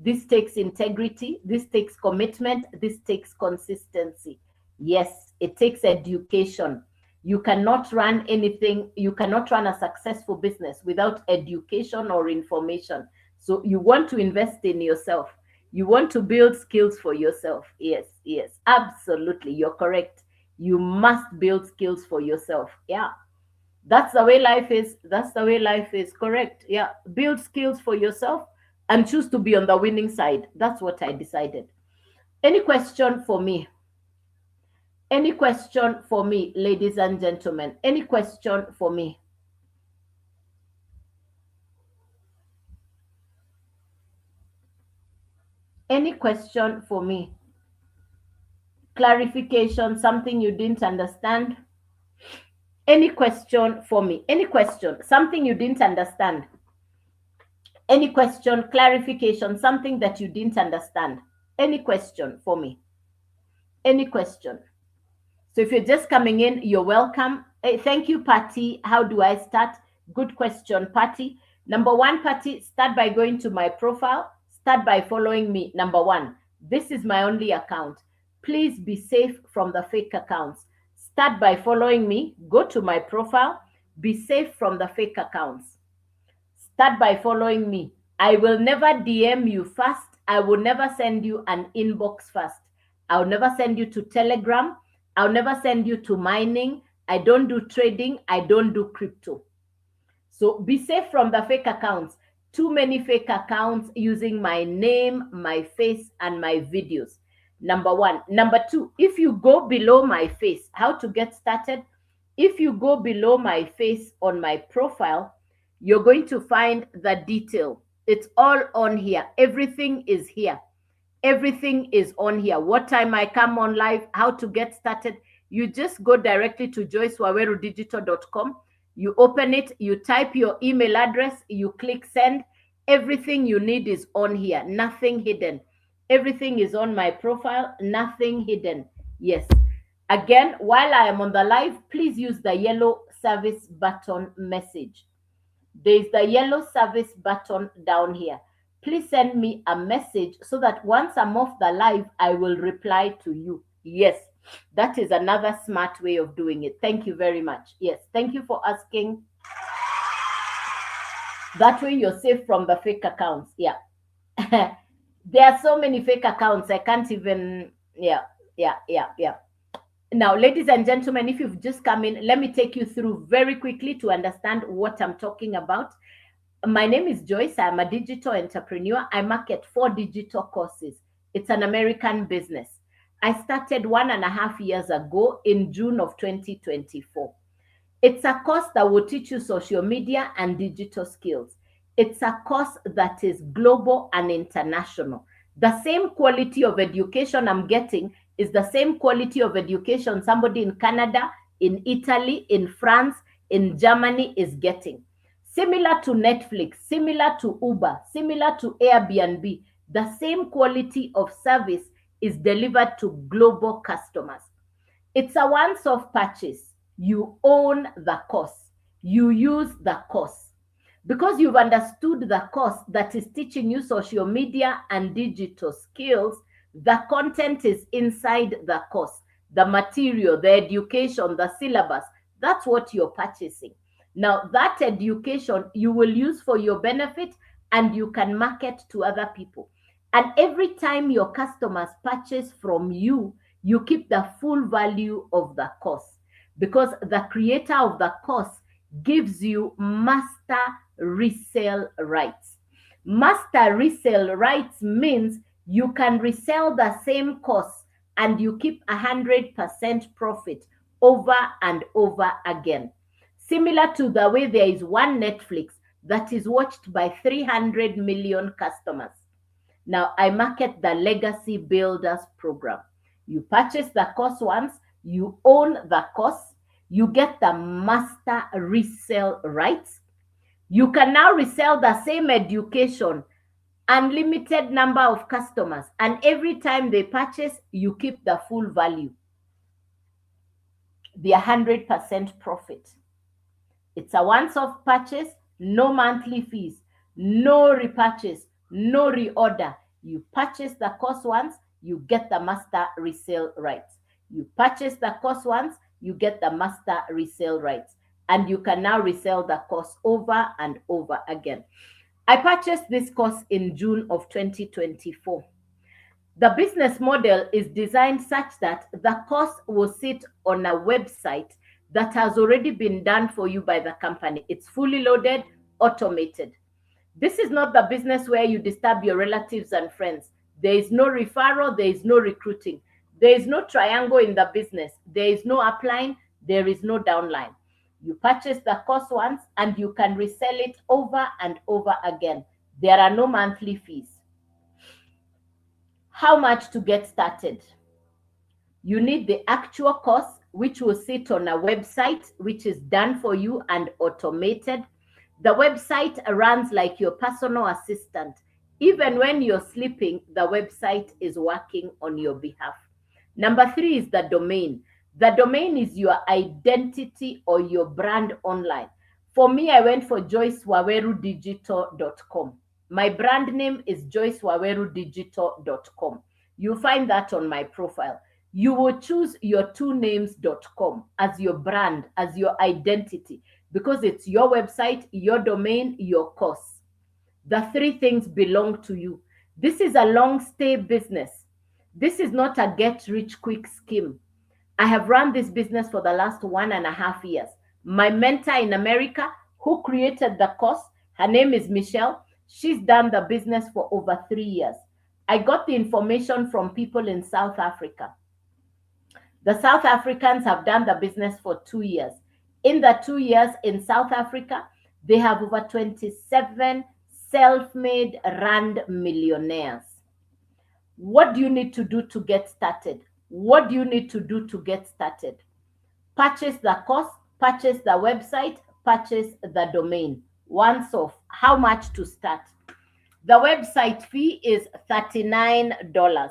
This takes integrity. This takes commitment. This takes consistency. Yes, it takes education. You cannot run anything, you cannot run a successful business without education or information. So you want to invest in yourself. You want to build skills for yourself. Yes, yes, absolutely. You're correct. You must build skills for yourself. Yeah. That's the way life is. That's the way life is. Correct. Yeah. Build skills for yourself and choose to be on the winning side. That's what I decided. Any question for me? Any question for me, ladies and gentlemen? Any question for me? Any question for me? Clarification, something you didn't understand? Any question for me? Any question, something you didn't understand? Any question, clarification, something that you didn't understand? Any question for me? Any question? So if you're just coming in, you're welcome. Hey, thank you, Patty. How do I start? Good question, Patty. Number one, Patty, start by going to my profile. Start by following me. Number one, this is my only account. Please be safe from the fake accounts. Start by following me. Go to my profile. Be safe from the fake accounts. Start by following me. I will never DM you first. I will never send you an inbox first. I'll never send you to Telegram. I'll never send you to mining. I don't do trading. I don't do crypto. So be safe from the fake accounts. Too many fake accounts using my name, my face, and my videos. Number one. Number two, if you go below my face, how to get started? If you go below my face on my profile, you're going to find the detail. It's all on here. Everything is here. Everything is on here. What time I come on live, how to get started. You just go directly to joycewawerudigital.com. You open it, you type your email address, you click send. Everything you need is on here. Nothing hidden. Everything is on my profile. Nothing hidden. Yes. Again, while I am on the live, please use the yellow service button message. There's the yellow service button down here. Please send me a message so that once I'm off the live, I will reply to you. Yes, that is another smart way of doing it. Thank you very much. Yes, thank you for asking. That way you're safe from the fake accounts. Yeah. There are so many fake accounts. I can't even, yeah. Now, ladies and gentlemen, if you've just come in, let me take you through very quickly to understand what I'm talking about. My name is Joyce. I'm a digital entrepreneur. I market 4 digital courses. It's an American business. I started 1.5 years ago in June of 2024. It's a course that will teach you social media and digital skills. It's a course that is global and international. The same quality of education I'm getting is the same quality of education somebody in Canada, in Italy, in France, in Germany is getting. Similar to Netflix, similar to Uber, similar to Airbnb, the same quality of service is delivered to global customers. It's a once-off purchase. You own the course. You use the course. Because you've understood the course that is teaching you social media and digital skills, the content is inside the course. The material, the education, the syllabus, that's what you're purchasing. Now, that education you will use for your benefit and you can market to other people. And every time your customers purchase from you, you keep the full value of the course because the creator of the course gives you master resale rights. Master resale rights means you can resell the same course and you keep 100% profit over and over again. Similar to the way there is one Netflix that is watched by 300 million customers. Now, I market the Legacy Builders program. You purchase the course once, you own the course, you get the master resale rights. You can now resell the same education, unlimited number of customers, and every time they purchase, you keep the full value, the 100% profit. It's a once-off purchase, no monthly fees, no repurchase, no reorder. You purchase the course once, you get the master resale rights. You purchase the course once, you get the master resale rights. And you can now resell the course over and over again. I purchased this course in June of 2024. The business model is designed such that the course will sit on a website that has already been done for you by the company. It's fully loaded, automated. This is not the business where you disturb your relatives and friends. There is no referral, there is no recruiting. There is no triangle in the business. There is no upline, there is no downline. You purchase the course once and you can resell it over and over again. There are no monthly fees. How much to get started? You need the actual course, which will sit on a website, which is done for you and automated. The website runs like your personal assistant. Even when you're sleeping, the website is working on your behalf. Number 3 is the domain. The domain is your identity or your brand online. For me, I went for joycewawerudigital.com. My brand name is joycewawerudigital.com. You find that on my profile. You will choose your twonames.com as your brand, as your identity, because it's your website, your domain, your course. The 3 things belong to you. This is a long stay business. This is not a get rich quick scheme. I have run this business for the last 1.5 years. My mentor in America, who created the course, her name is Michelle. She's done the business for over 3 years. I got the information from people in South Africa. The South Africans have done the business for 2 years. In the 2 years in South Africa, they have over 27 self-made rand millionaires. What do you need to do to get started? What do you need to do to get started? Purchase the course, purchase the website, purchase the domain. Once off. How much to start? The website fee is $39.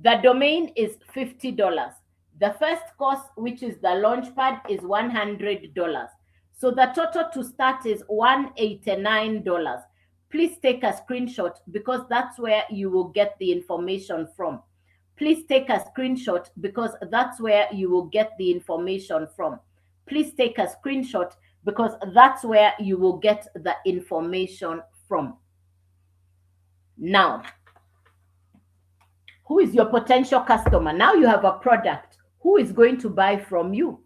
The domain is $50. The first course, which is the Launchpad, is $100. So the total to start is $189. Please take a screenshot because that's where you will get the information from. Please take a screenshot because that's where you will get the information from. Please take a screenshot because that's where you will get the information from. Now, who is your potential customer? Now you have a product. Who is going to buy from you?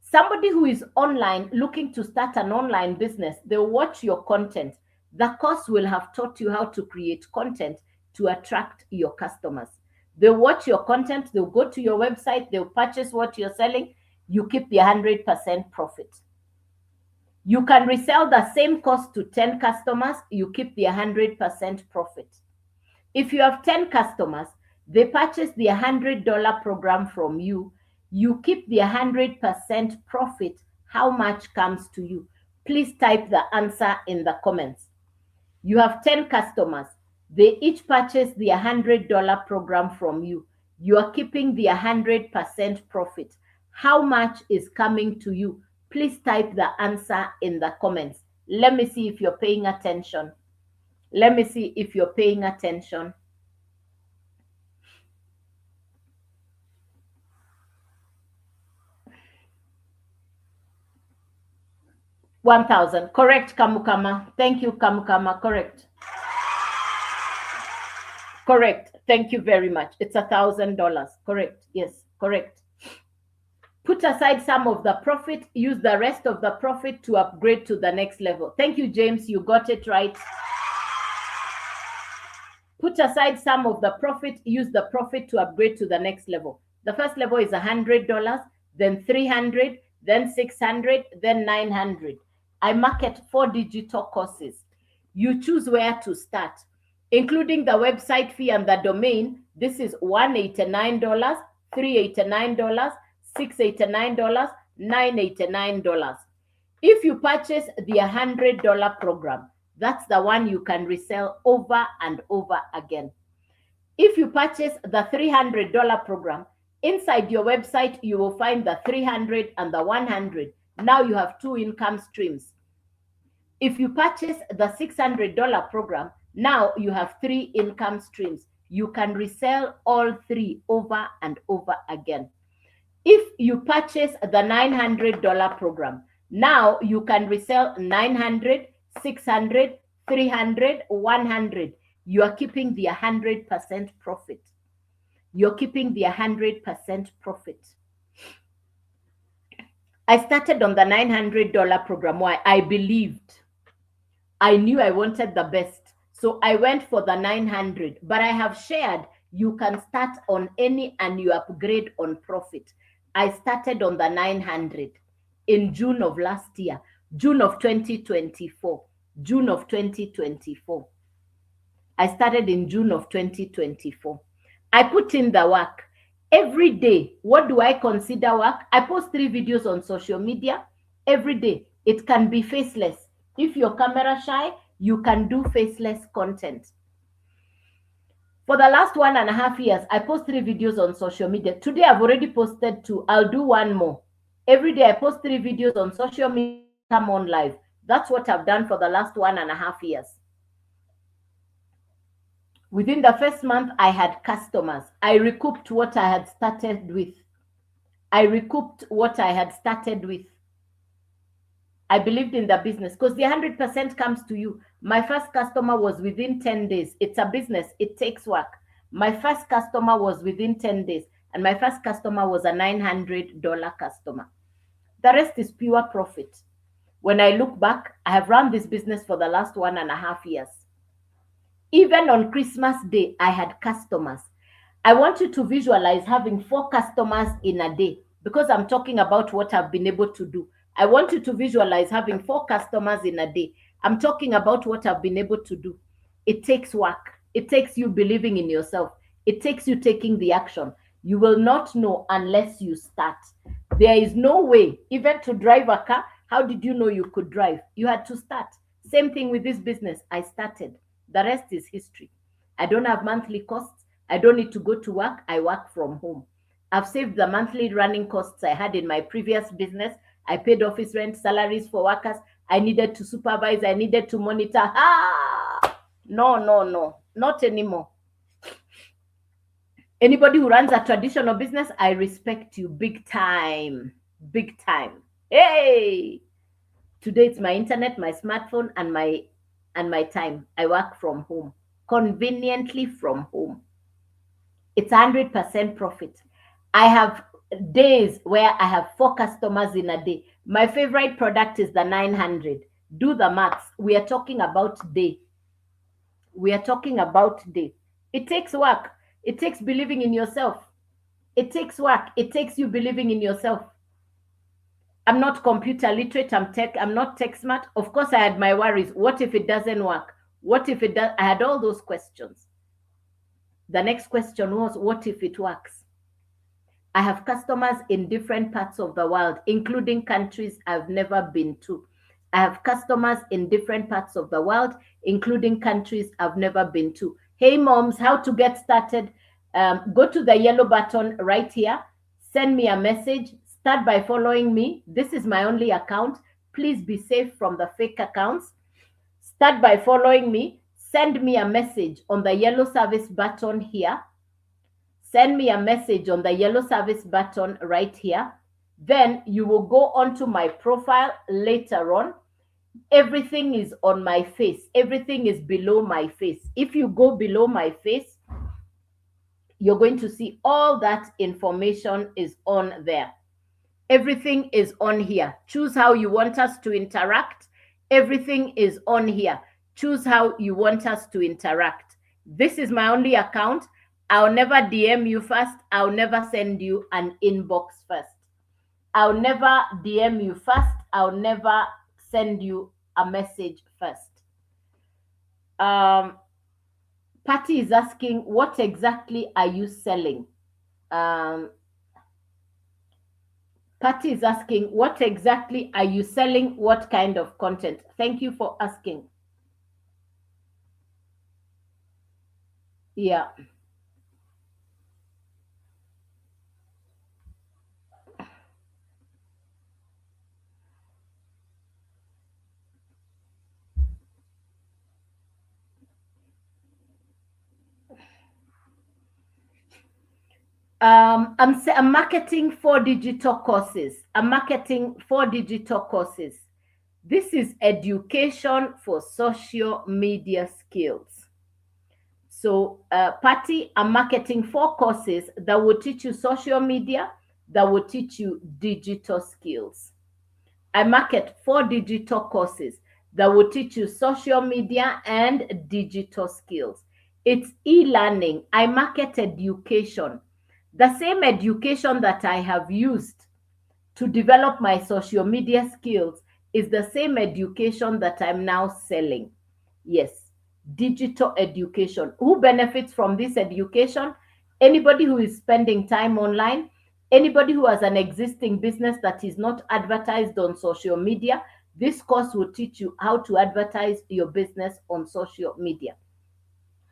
Somebody who is online looking to start an online business, they'll watch your content. The course will have taught you how to create content to attract your customers. They'll watch your content, they'll go to your website, they'll purchase what you're selling, you keep the 100% profit. You can resell the same course to 10 customers, you keep the 100% profit. If you have 10 customers, they purchase the $100 program from you, you keep the 100% profit. How much comes to you? Please type the answer in the comments. You have 10 customers. They each purchase the $100 program from you. You are keeping the 100% profit. How much is coming to you? Please type the answer in the comments. Let me see if you're paying attention. Let me see if you're paying attention. $1,000. Correct, Kamukama. Thank you, Kamukama. Correct. Correct. Thank you very much. It's $1,000. Correct. Yes, correct. Put aside some of the profit. Use the rest of the profit to upgrade to the next level. Thank you, James. You got it right. Put aside some of the profit. Use the profit to upgrade to the next level. The first level is $100, then $300, then $600, then $900. I market 4 digital courses. You choose where to start, including the website fee and the domain. This is $189, $389, $689, $989. If you purchase the $100 program, that's the one you can resell over and over again. If you purchase the $300 program, inside your website, you will find the $300 and the $100. Now you have 2 income streams. If you purchase the $600 program, Now you have three income streams. You can resell all three over and over again. If you purchase the $900 program, now you can resell 900, 600, 300, 100. You are keeping the 100% profit. You're keeping the 100% profit. I started on the $900 program. Why? I believed. I knew I wanted the best. So I went for the 900. But I have shared you can start on any and you upgrade on profit. I started on the 900 in June of last year, June of 2024. June of 2024. I started in June of 2024. I put in the work. Every day, what do I consider work? I post 3 videos on social media every day. It can be faceless. If you're camera shy, you can do faceless content. For the last 1.5 years, I post 3 videos on social media. Today, I've already posted 2. I'll do one more. Every day, I post 3 videos on social media, come on live. That's what I've done for the last 1.5 years. Within the first month, I had customers. I recouped what I had started with. I recouped what I had started with. I believed in the business because the 100% comes to you. My first customer was within 10 days. It's a business, it takes work. My first customer was within 10 days, and my first customer was a $900 customer. The rest is pure profit. When I look back, I have run this business for the last 1.5 years. Even on Christmas Day, I had customers. I want you to visualize having 4 customers in a day because I'm talking about what I've been able to do. I want you to visualize having 4 customers in a day. I'm talking about what I've been able to do. It takes work. It takes you believing in yourself. It takes you taking the action. You will not know unless you start. There is no way, even to drive a car. How did you know you could drive? You had to start. Same thing with this business. I started. The rest is history. I don't have monthly costs. I don't need to go to work. I work from home. I've saved the monthly running costs I had in my previous business. I paid office rent, salaries for workers. I needed to supervise. I needed to monitor. No, not anymore. Anybody who runs a traditional business, I respect you big time. Big time. Hey! Today it's my internet, my smartphone, and my time. I work from home, conveniently from home. It's 100% profit. I have days where I have 4 customers in a day. My favorite product is the 900. Do the maths. We are talking about day. We are talking about day. It takes work. It takes believing in yourself. It takes work. It takes you believing in yourself. I'm not computer literate. I'm not tech smart. Of course, I had my worries. What if it doesn't work? What if it does? I had all those questions. The next question was, what if it works? I have customers in different parts of the world, including countries I've never been to. I have customers in different parts of the world, including countries I've never been to. Hey, moms, how to get started? Go to the yellow button right here. Send me a message. Start by following me. This is my only account. Please be safe from the fake accounts. Start by following me. Send me a message on the yellow service button here. Send me a message on the yellow service button right here. Then you will go onto my profile later on. Everything is on my face. Everything is below my face. If you go below my face, you're going to see all that information is on there. Everything is on here. Choose how you want us to interact. Everything is on here. Choose how you want us to interact. This is my only account. I'll never DM you first. I'll never send you an inbox first. I'll never DM you first. I'll never send you a message first. Patty is asking, what exactly are you selling? Patty is asking, what exactly are you selling? What kind of content? Thank you for asking. Yeah. I'm marketing for digital courses. I'm marketing for digital courses. This is education for social media skills. So, Patty, I'm marketing four courses that will teach you social media, that will teach you digital skills. I market four digital courses that will teach you social media and digital skills. It's e-learning. I market education. The same education that I have used to develop my social media skills is the same education that I'm now selling. Yes, digital education. Who benefits from this education? Anybody who is spending time online, anybody who has an existing business that is not advertised on social media. This course will teach you how to advertise your business on social media.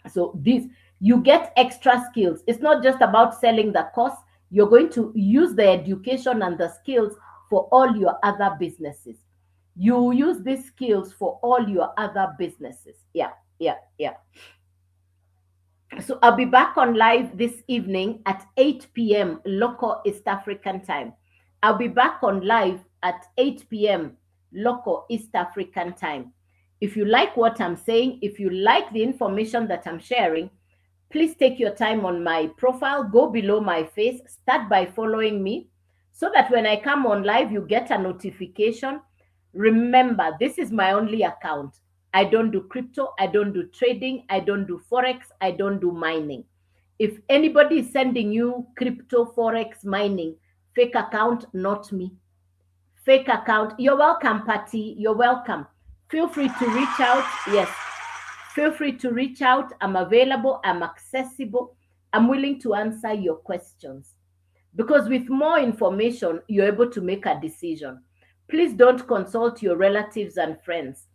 So this, you get extra skills. It's not just about selling the course. You're going to use the education and the skills for all your other businesses. You use these skills for all your other businesses. Yeah, yeah, yeah. So I'll be back on live this evening at 8 p.m. local East African time. I'll be back on live at 8 p.m. local East African time. If you like what I'm saying, if you like the information that I'm sharing, please take your time on my profile, go below my face, start by following me so that when I come on live, you get a notification. Remember, this is my only account. I don't do crypto, I don't do trading, I don't do forex, I don't do mining. If anybody is sending you crypto, forex, mining, fake account, not me. Fake account, you're welcome, Patty. You're welcome. Feel free to reach out. Yes, feel free to reach out. I'm available, I'm accessible, I'm willing to answer your questions. Because with more information, you're able to make a decision. Please don't consult your relatives and friends.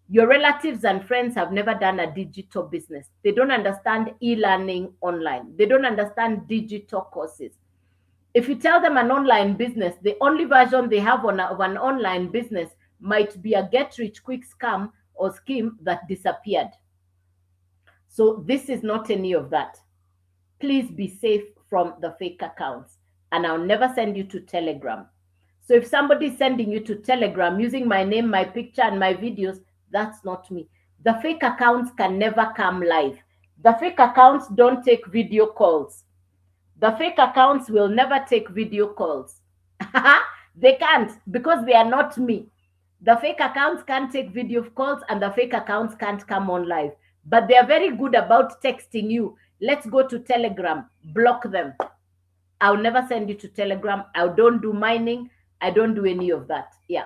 Your relatives and friends have never done a digital business. They don't understand e-learning online. They don't understand digital courses. If you tell them an online business, the only version they have of an online business might be a get rich quick scam or scheme that disappeared. So this is not any of that. Please be safe from the fake accounts. And I'll never send you to Telegram. So if somebody's sending you to Telegram using my name, my picture, and my videos, that's not me. The fake accounts can never come live. The fake accounts don't take video calls. The fake accounts will never take video calls. They can't, because they are not me. The fake accounts can't take video calls and the fake accounts can't come on live. But they are very good about texting you. Let's go to Telegram. Block them. I'll never send you to Telegram. I don't do mining. I don't do any of that. Yeah.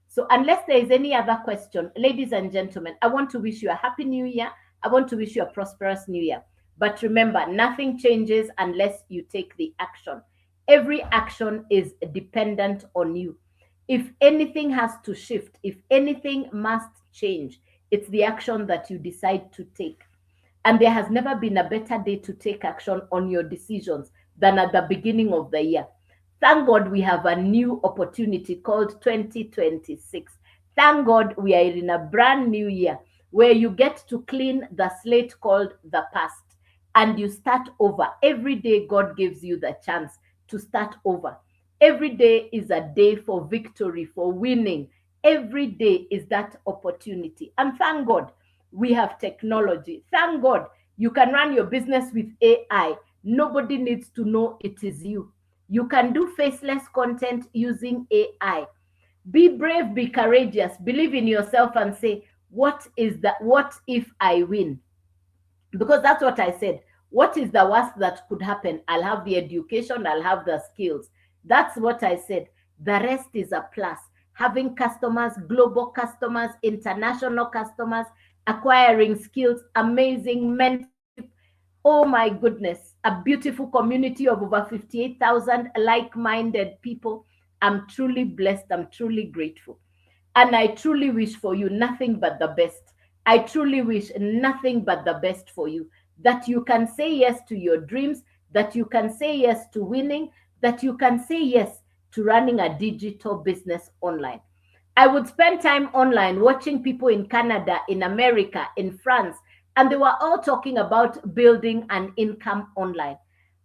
So unless there is any other question, ladies and gentlemen, I want to wish you a happy new year. I want to wish you a prosperous new year. But remember, nothing changes unless you take the action. Every action is dependent on you. If anything has to shift, if anything must change, it's the action that you decide to take. And there has never been a better day to take action on your decisions than at the beginning of the year. Thank God we have a new opportunity called 2026. Thank God we are in a brand new year where you get to clean the slate called the past and you start over. Every day, God gives you the chance to start over. Every day is a day for victory, for winning. Every day is that opportunity. And thank God we have technology. Thank God you can run your business with AI. Nobody needs to know it is you. You can do faceless content using AI. Be brave, be courageous, believe in yourself and say, what if I win? Because that's what I said. What is the worst that could happen? I'll have the education, I'll have the skills. That's what I said. The rest is a plus. Having customers, global customers, international customers, acquiring skills, amazing mentorship. Oh my goodness, a beautiful community of over 58,000 like-minded people. I'm truly blessed. I'm truly grateful. And I truly wish for you nothing but the best. I truly wish nothing but the best for you. That you can say yes to your dreams, that you can say yes to winning, that you can say yes to running a digital business online. I would spend time online watching people in Canada, in America, in France, and they were all talking about building an income online.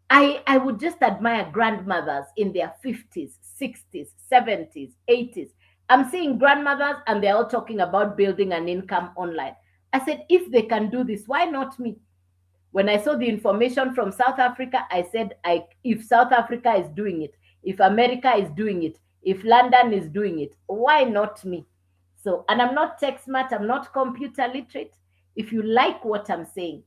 I would just admire grandmothers in their 50s, 60s, 70s, 80s. I'm seeing grandmothers and they're all talking about building an income online. I said, if they can do this, why not me? When I saw the information from South Africa, I said, if South Africa is doing it, if America is doing it, if London is doing it, why not me? So, and I'm not tech smart, I'm not computer literate. If you like what I'm saying,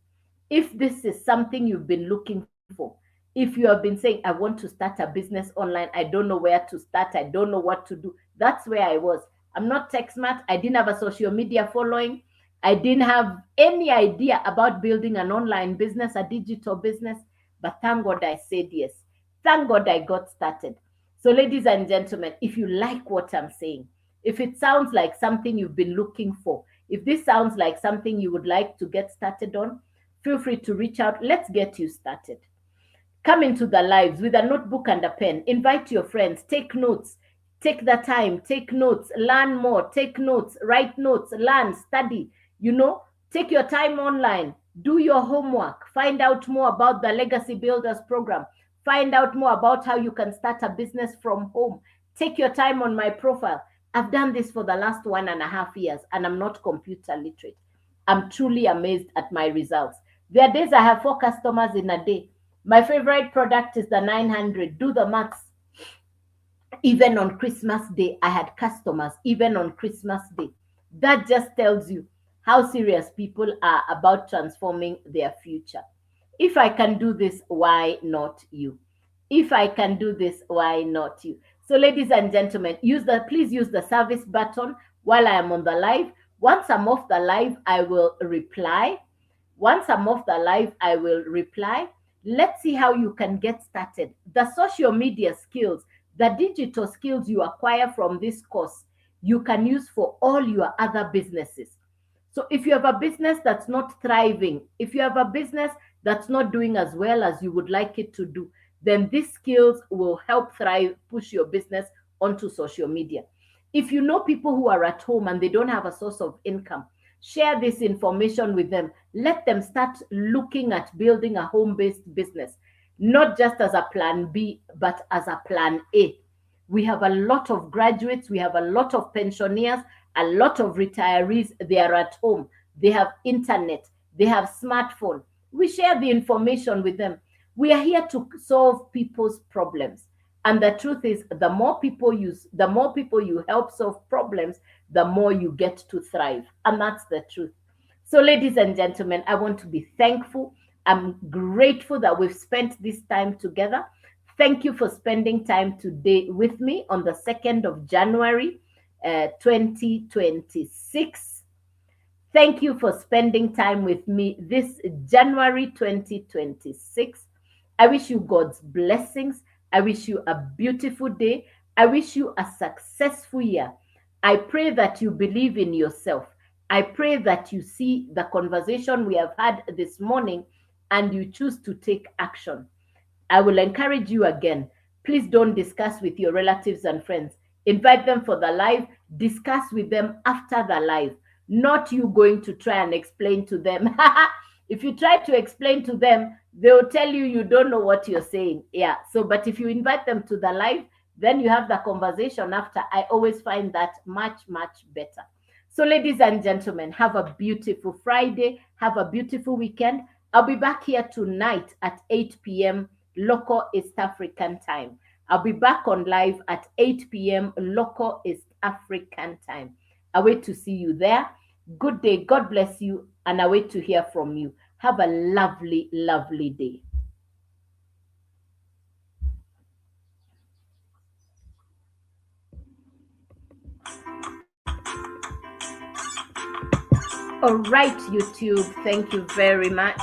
if this is something you've been looking for, if you have been saying, I want to start a business online, I don't know where to start, I don't know what to do, that's where I was. I'm not tech smart, I didn't have a social media following, I didn't have any idea about building an online business, a digital business, but thank God I said yes. Thank God I got started. So, ladies and gentlemen, if you like what I'm saying, if it sounds like something you've been looking for, if this sounds like something you would like to get started on, feel free to reach out. Let's get you started. Come into the lives with a notebook and a pen. Invite your friends. Take notes. Take the time. Take notes. Learn more. Take notes. Write notes. Learn. Study. Take your time online. Do your homework. Find out more about the Legacy Builders program. Find out more about how you can start a business from home. Take your time on my profile. I've done this for the last 1.5 years and I'm not computer literate. I'm truly amazed at my results. There are days I have 4 customers in a day. My favorite product is the 900. Do the maths. Even on Christmas Day, I had customers, even on Christmas Day. That just tells you how serious people are about transforming their future. If I can do this, why not you? If I can do this, why not you? So, ladies and gentlemen, please use the service button while I am on the live. Once I'm off the live, I will reply. Once I'm off the live, I will reply. Let's see how you can get started. The social media skills, the digital skills you acquire from this course, you can use for all your other businesses. So if you have a business that's not thriving, if you have a business that's not doing as well as you would like it to do, then these skills will help push your business onto social media. If you know people who are at home and they don't have a source of income, share this information with them. Let them start looking at building a home based business, not just as a plan B, but as a plan A. We have a lot of graduates, we have a lot of pensioners, a lot of retirees. They are at home, they have internet, they have smartphone. We share the information with them. We are here to solve people's problems. And the truth is, the more people you help solve problems, the more you get to thrive. And that's the truth. So, ladies and gentlemen, I want to be thankful. I'm grateful that we've spent this time together. Thank you for spending time today with me on the 2nd of January, 2026. Thank you for spending time with me this January 2026. I wish you God's blessings. I wish you a beautiful day. I wish you a successful year. I pray that you believe in yourself. I pray that you see the conversation we have had this morning and you choose to take action. I will encourage you again. Please don't discuss with your relatives and friends. Invite them for the live. Discuss with them after the live. Not you going to try and explain to them. If you try to explain to them, they'll tell you don't know what you're saying. Yeah. So, but if you invite them to the live, then you have the conversation after. I always find that much, much better. So, ladies and gentlemen, have a beautiful Friday. Have a beautiful weekend. I'll be back here tonight at 8 p.m. local East African time. I'll be back on live at 8 p.m. local East African time. I wait to see you there. Good day. God bless you. And I wait to hear from you. Have a lovely, lovely day. All right, YouTube. Thank you very much.